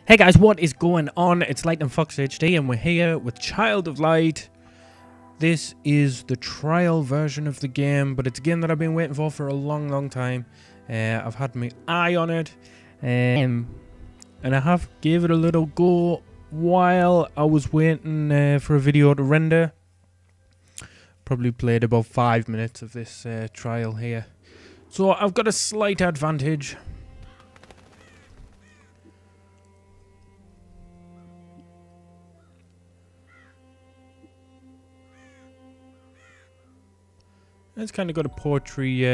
Hey guys, what is going on? It's LightningFoxHD and we're here with Child of Light. This is the trial version of the game, but it's a game that I've been waiting for a long time. I've had my eye on it, and I have gave it a little go while I was waiting for a video to render. Probably played about 5 minutes of this trial here. So I've got a slight advantage. It's kind of got a poetry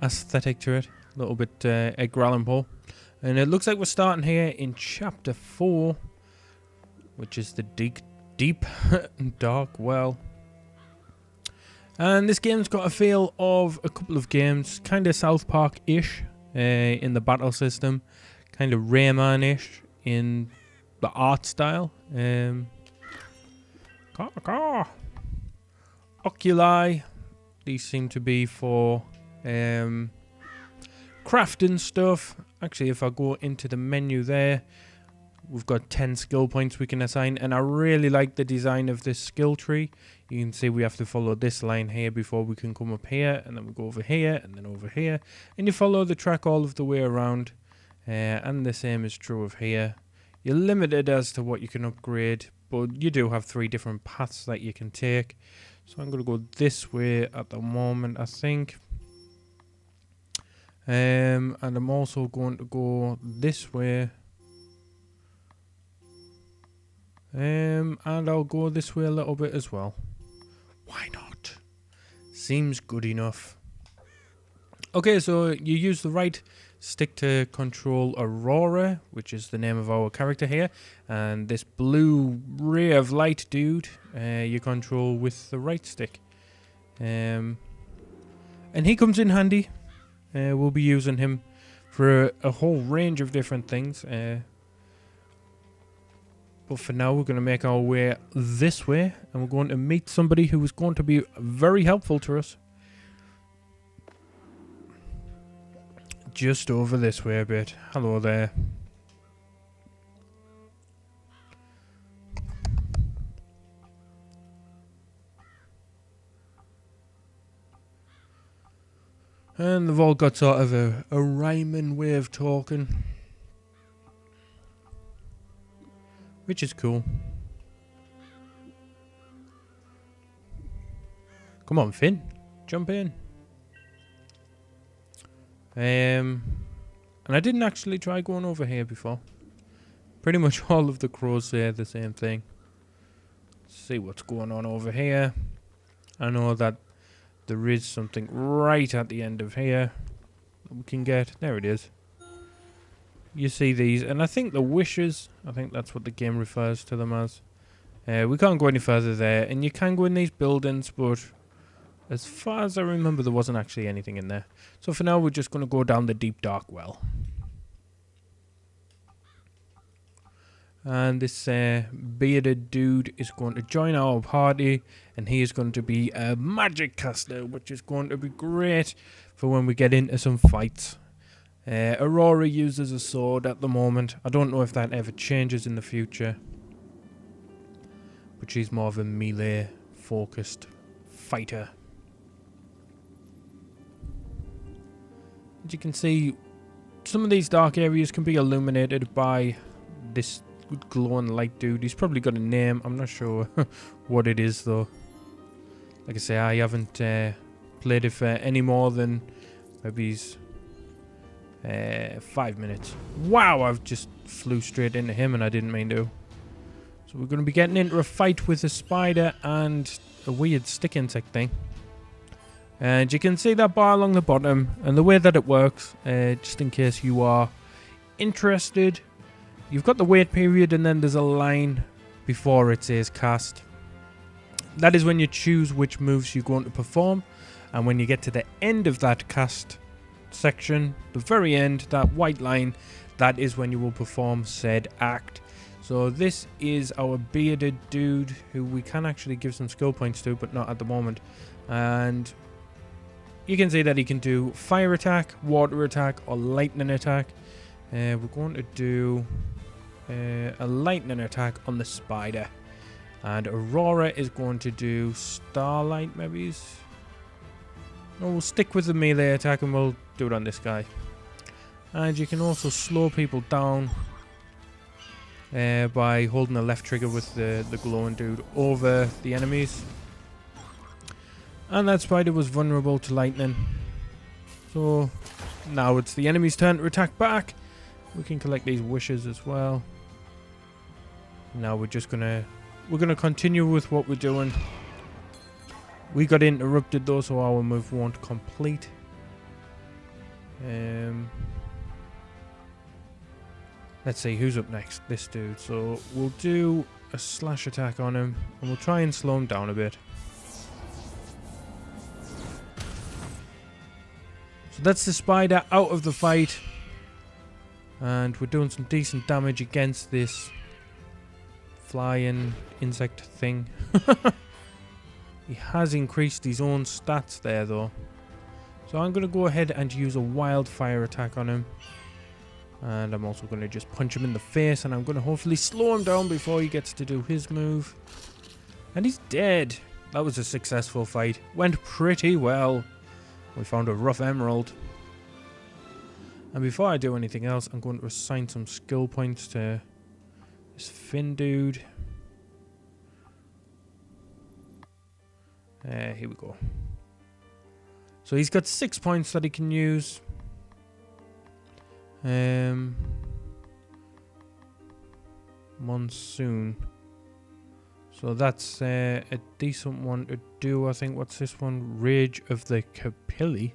aesthetic to it, a little bit Edgar Allan Poe. And it looks like we're starting here in Chapter 4, which is the deep dark well. And this game's got a feel of a couple of games, kind of South Park-ish in the battle system, kind of Rayman-ish in the art style. Oculi. These seem to be for crafting stuff. Actually, if I go into the menu there, we've got 10 skill points we can assign. And I really like the design of this skill tree. You can see we have to follow this line here before we can come up here. And then we go over here and then over here. And you follow the track all of the way around. And the same is true of here. You're limited as to what you can upgrade, but you do have 3 different paths that you can take. So I'm going to go this way at the moment, I think. And I'm also going to go this way. And I'll go this way a little bit as well. Why not? Seems good enough. Okay, so you use the right stick to control Aurora, which is the name of our character here, and this blue ray of light dude you control with the right stick, and he comes in handy. We'll be using him for a whole range of different things, but for now we're going to make our way this way, and we're going to meet somebody who is going to be very helpful to us. Just over this way a bit. Hello there. And they've all got sort of a rhyming way of talking, which is cool. Come on, Finn. Jump in. And I didn't actually try going over here before. Pretty much all of the crows say the same thing. Let's see what's going on over here. I know that there is something right at the end of here that we can get. There it is. You see these, and I think the wishes, I think that's what the game refers to them as. We can't go any further there, and you can go in these buildings, but as far as I remember, there wasn't actually anything in there. So for now, we're just going to go down the deep dark well. And this bearded dude is going to join our party. And he is going to be a magic caster, which is going to be great for when we get into some fights. Aurora uses a sword at the moment. I don't know if that ever changes in the future. But she's more of a melee-focused fighter. As you can see, some of these dark areas can be illuminated by this glowing light dude. He's probably got a name. I'm not sure what it is, though. Like I say, I haven't played it for any more than maybe 5 minutes. Wow, I've just flew straight into him and I didn't mean to. So we're going to be getting into a fight with a spider and a weird stick insect thing. And you can see that bar along the bottom, and the way that it works, just in case you are interested, you've got the wait period and then there's a line before it says cast. That is when you choose which moves you're going to perform, and when you get to the end of that cast section, the very end, that white line, that is when you will perform said act. So this is our bearded dude, who we can actually give some skill points to, but not at the moment. And you can see that he can do fire attack, water attack, or lightning attack. We're going to do a lightning attack on the spider. And Aurora is going to do Starlight, maybe? No, we'll stick with the melee attack and we'll do it on this guy. And you can also slow people down by holding the left trigger with the glowing dude over the enemies. And that spider was vulnerable to lightning. So now it's the enemy's turn to attack back. We can collect these wishes as well. Now we're just gonna continue with what we're doing. We got interrupted though, so our move won't complete. Let's see who's up next. This dude. So we'll do a slash attack on him, and we'll try and slow him down a bit. So that's the spider out of the fight, and we're doing some decent damage against this flying insect thing. He has increased his own stats there though. So I'm going to go ahead and use a wildfire attack on him. And I'm also going to just punch him in the face, and I'm going to hopefully slow him down before he gets to do his move. And he's dead. That was a successful fight. Went pretty well. We found a rough emerald. And before I do anything else, I'm going to assign some skill points to this Finn dude. Here we go. So he's got 6 points that he can use. Monsoon. So that's a decent one to do, I think. What's this one? Rage of the Capilli.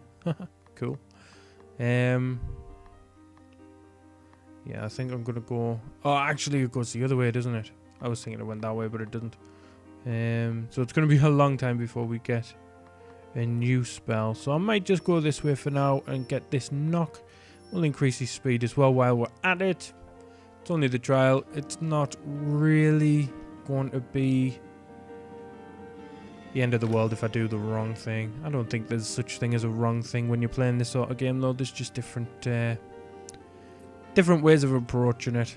Cool. Yeah, I think I'm gonna go... Oh, actually it goes the other way, doesn't it? I was thinking it went that way, but it didn't. So it's gonna be a long time before we get a new spell. So I might just go this way for now and get this knock. We'll increase his speed as well while we're at it. It's only the trial. It's not really going to be the end of the world if I do the wrong thing. I don't think there's such thing as a wrong thing when you're playing this sort of game though. There's just different ways of approaching it.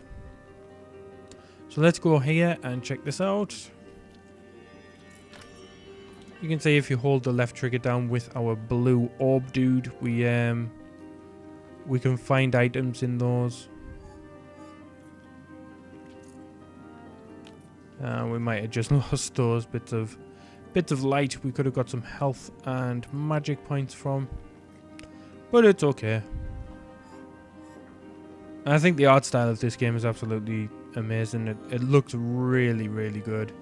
So let's go here and check this out. You can see if you hold the left trigger down with our blue orb dude, we can find items in those. We might have just lost those bits of light. We could have got some health and magic points from, but it's okay. I think the art style of this game is absolutely amazing. It looks really, really good.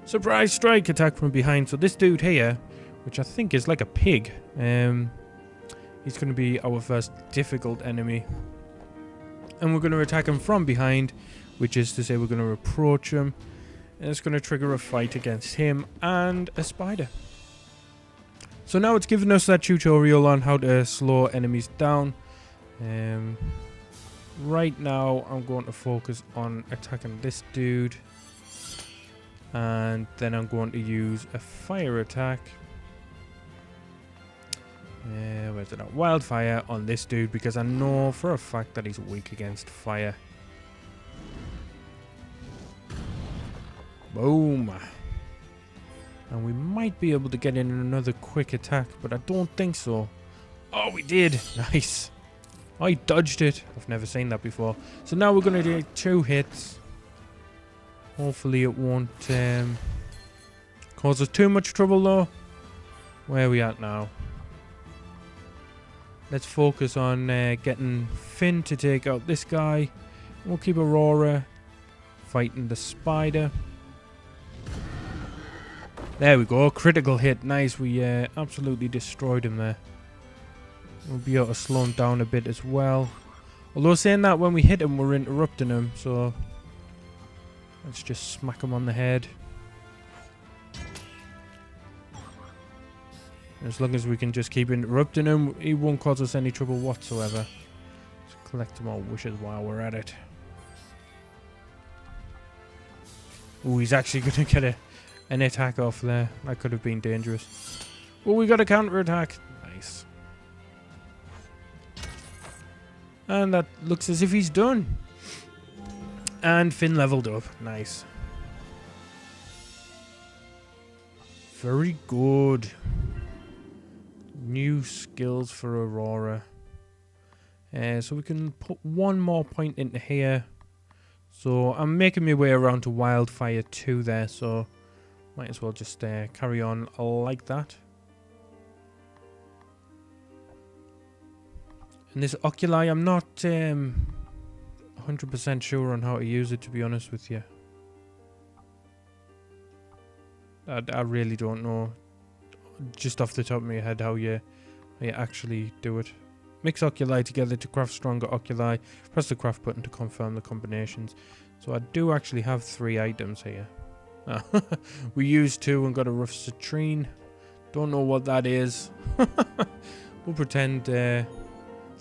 Surprise strike attack from behind. So this dude here, which I think is like a pig, he's going to be our first difficult enemy. And we're going to attack him from behind, which is to say we're going to approach him. And it's going to trigger a fight against him and a spider. So now it's given us that tutorial on how to slow enemies down. Right now I'm going to focus on attacking this dude. And then I'm going to use a fire attack. Where's it at? Wildfire on this dude, because I know for a fact that he's weak against fire. Boom. And we might be able to get in another quick attack, but I don't think so. Oh, we did. Nice. I dodged it. I've never seen that before. So now we're going to do 2 hits. Hopefully it won't cause us too much trouble though. Where are we at now? Let's focus on getting Finn to take out this guy. We'll keep Aurora fighting the spider. There we go. Critical hit. Nice. We absolutely destroyed him there. We'll be able to slow him down a bit as well. Although saying that, when we hit him, we're interrupting him. So let's just smack him on the head. As long as we can just keep interrupting him, he won't cause us any trouble whatsoever. Let's collect some more wishes while we're at it. Ooh, he's actually going to get an attack off there. That could have been dangerous. Oh, we got a counter attack. Nice. And that looks as if he's done. And Finn leveled up. Nice. Very good. New skills for Aurora. So we can put one more point into here. So I'm making my way around to Wildfire 2 there, so might as well just carry on like that. And this Oculi, I'm not 100% sure on how to use it, to be honest with you. I really don't know, just off the top of my head, how you actually do it. Mix oculi together to craft stronger oculi. Press the craft button to confirm the combinations. So I do actually have 3 items here. We used 2 and got a rough citrine. Don't know what that is. We'll pretend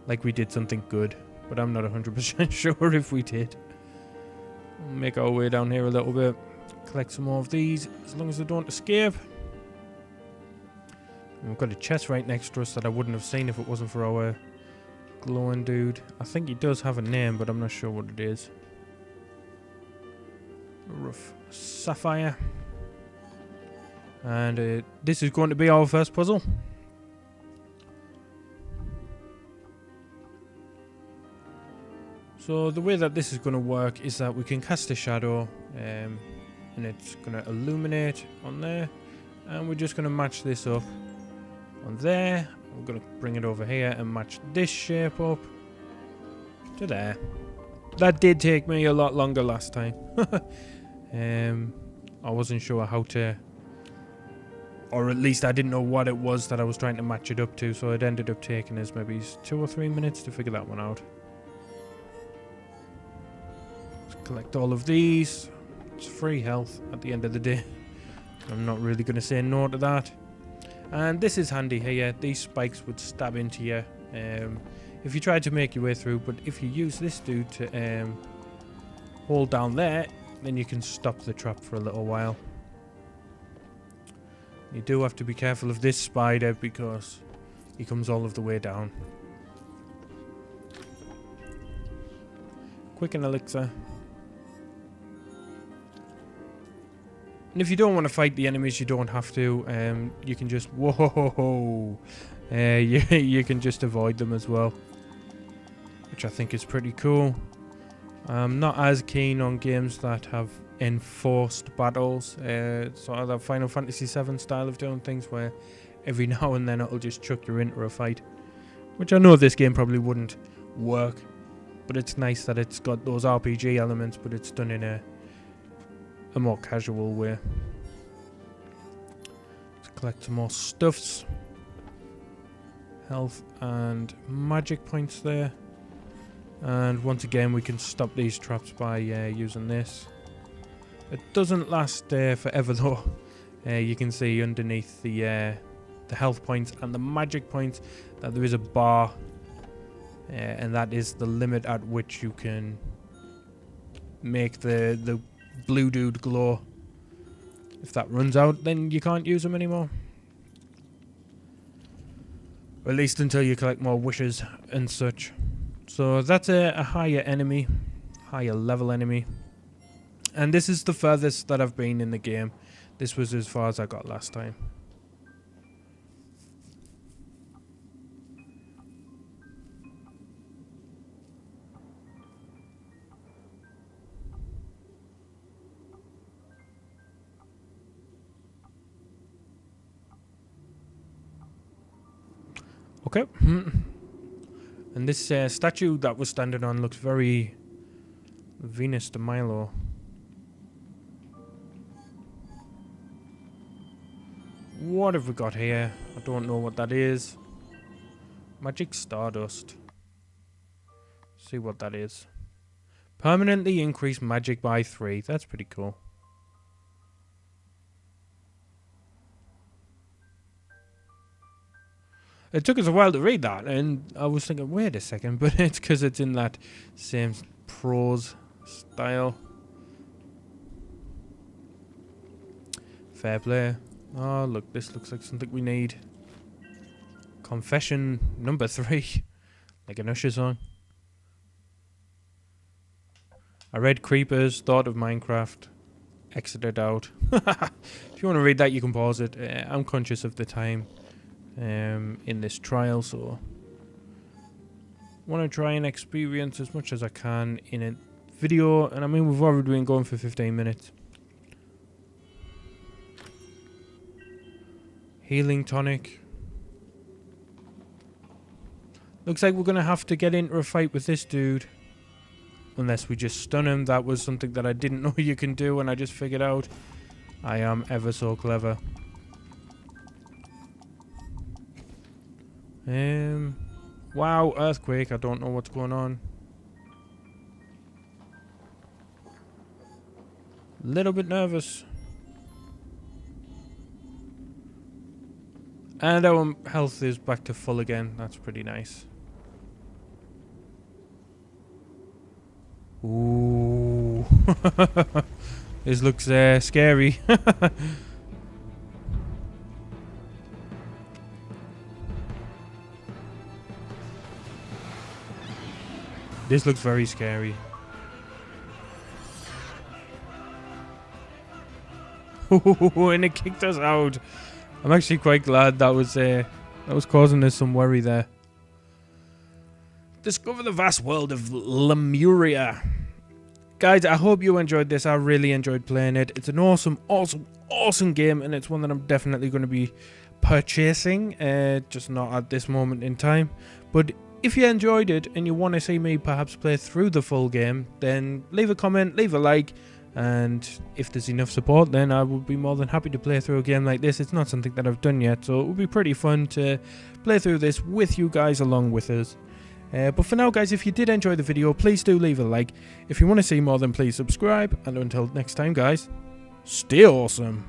like we did something good, but I'm not 100% sure if we did. We'll make our way down here a little bit. Collect some more of these, as long as they don't escape. And we've got a chest right next to us that I wouldn't have seen if it wasn't for our glowing dude. I think he does have a name, but I'm not sure what it is. A rough sapphire. And this is going to be our first puzzle. So the way that this is going to work is that we can cast a shadow, and it's going to illuminate on there, and we're just going to match this up on there. We're going to bring it over here and match this shape up to there. That did take me a lot longer last time. I wasn't sure how to, or at least I didn't know what it was that I was trying to match it up to, so it ended up taking us maybe 2 or 3 minutes to figure that one out. Let's collect all of these. It's free health at the end of the day. I'm not really going to say no to that. And this is handy here. These spikes would stab into you if you tried to make your way through, but if you use this dude to hold down there, then you can stop the trap for a little while. You do have to be careful of this spider because he comes all of the way down. Quicken elixir. And if you don't want to fight the enemies, you don't have to. You can just whoa. You can just avoid them as well, which I think is pretty cool. I'm not as keen on games that have enforced battles, sort of that Final Fantasy VII style of doing things, where every now and then it'll just chuck you into a fight. Which I know this game probably wouldn't work, but it's nice that it's got those RPG elements, but it's done in a more casual way. Let's collect some more stuffs. Health and magic points there. And once again we can stop these traps by using this. It doesn't last forever though. You can see underneath the health points and the magic points that there is a bar. And that is the limit at which you can make the blue dude glow. If that runs out, then you can't use them anymore. Or at least until you collect more wishes and such. So that's a higher enemy, higher level enemy. And this is the furthest that I've been in the game. This was as far as I got last time. Okay. And this statue that we're standing on looks very Venus de Milo. What have we got here? I don't know what that is. Magic Stardust. See what that is. Permanently increase magic by 3. That's pretty cool. It took us a while to read that, and I was thinking, wait a second, but it's because it's in that same prose style. Fair play. Oh, look, this looks like something we need. Confession number 3. Like an Usher song. I read Creepers, thought of Minecraft, exited out. If you want to read that, you can pause it. I'm conscious of the time in this trial, so want to try and experience as much as I can in a video. And I mean, we've already been going for 15 minutes. Healing tonic. Looks like we're going to have to get into a fight with this dude. Unless we just stun him. That was something that I didn't know you can do, and I just figured out. I am ever so clever. Wow, earthquake. I don't know what's going on. Little bit nervous. And our health is back to full again. That's pretty nice. Ooh. This looks scary. This looks very scary. And it kicked us out. I'm actually quite glad that was causing us some worry there. Discover the vast world of Lemuria. Guys, I hope you enjoyed this. I really enjoyed playing it. It's an awesome, awesome, awesome game, and it's one that I'm definitely going to be purchasing, just not at this moment in time. But if you enjoyed it and you want to see me perhaps play through the full game, then leave a comment, leave a like, and if there's enough support, then I would be more than happy to play through a game like this. It's not something that I've done yet, so it would be pretty fun to play through this with you guys along with us. But for now, guys, if you did enjoy the video, please do leave a like. If you want to see more, then please subscribe. And until next time, guys, stay awesome.